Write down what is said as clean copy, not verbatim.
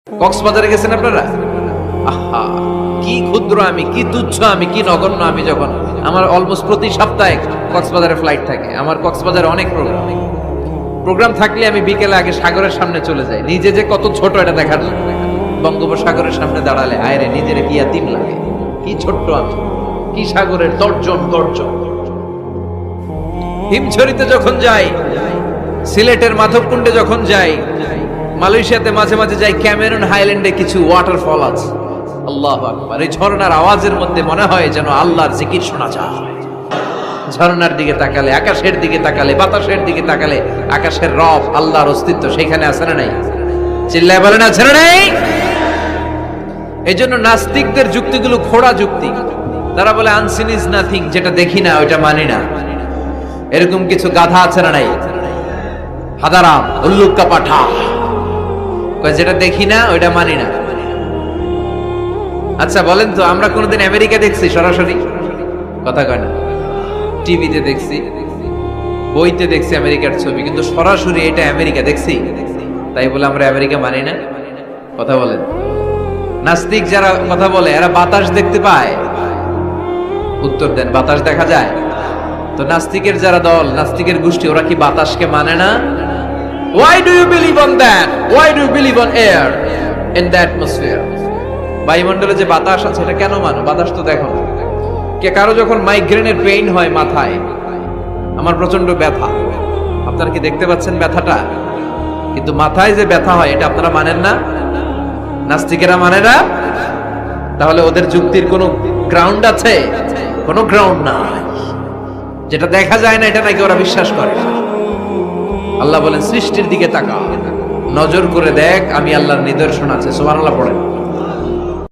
কক্সবাজারে গেছেন আপনারা? আহা, কি ক্ষুদ্র আমি, কি তুচ্ছ আমি, কি নগণ্য আমি। যখন আমার অলমোস্ট প্রতি সপ্তাহে কক্সবাজারে ফ্লাইট থাকে, আমার কক্সবাজারে অনেক প্রোগ্রাম থাকলে আমি বিকেলে আগে সাগরের সামনে চলে যাই, নিজে যে কত ছোট এটা দেখার জন্য। বঙ্গোপসাগরের সামনে দাঁড়ালে আয়রে নিজের কি ইয়াতিম লাগে, কি ছোট্ট আমি, কি সাগরের গর্জন গর্জন। হিমছড়িতে যখন যাই, সিলেটের মাধবকুণ্ডে যখন যাই, মালয়েশিয়াতে মাঝে মাঝে যাই, ক্যামেরন হাইল্যান্ডে কিছু ওয়াটারফল আছে। আল্লাহু আকবার! এই ঝর্ণার আওয়াজের মধ্যে মনে হয় যেন আল্লাহর জিকির শোনা যায়। ঝর্ণার দিকে তাকালে, আকাশের দিকে তাকালে, বাতাসের দিকে তাকালে, আকাশের রব, আল্লাহর অস্তিত্ব সেখানে আছে না নাই? চিল্লায় বলেন আছে না নাই? এই জন্য নাস্তিকদের যুক্তিগুলো খোড়া যুক্তি। তারা বলে আনসিন ইজ নাথিং, যেটা দেখি না ওইটা মানি না। এরকম কিছু গাধা আছে না নাই? হাদারাম, উল্লুক্কা পাঠা, যেটা দেখি না ওইটা মানি না। আচ্ছা বলেন তো, আমরা কোনোদিন আমেরিকা দেখছি সরাসরি? কথা কয় না। টিভিতে দেখছি, বইতে দেখছি আমেরিকার ছবি, কিন্তু সরাসরি এটা আমেরিকা দেখছি? তাই বলে আমরা আমেরিকা মানি না? কথা বলেন। নাস্তিক যারা কথা বলে, এরা বাতাস দেখতে পায়? উত্তর দেন, বাতাস দেখা যায়? তো নাস্তিকের যারা দল, নাস্তিকের গোষ্ঠী, ওরা কি বাতাসকে মানে না? Why do you believe on that? Why do you believe on air in the atmosphere? বায়ুমণ্ডলে যে বাতাস আছে এটা কেন মানো? বাতাস তো দেখো না। কে কারো যখন মাইগ্রেনের পেইন হয় মাথায়, আমার প্রচন্ড ব্যথা, আপনারা কি দেখতে পাচ্ছেন ব্যথাটা? কিন্তু মাথায় যে ব্যথা হয় এটা আপনারা মানেন না, নাস্তিকেরা মানে না। তাহলে ওদের যুক্তির কোনো গ্রাউন্ড আছে? কোনো গ্রাউন্ড নাই। যেটা দেখা যায় না এটা নাকি ওরা বিশ্বাস করে। আল্লাহ বলেন সৃষ্টির দিকে তাকা, নজর করে দেখ, আমি আল্লাহর নিদর্শন আছে। সুবহানাল্লাহ পড়েন।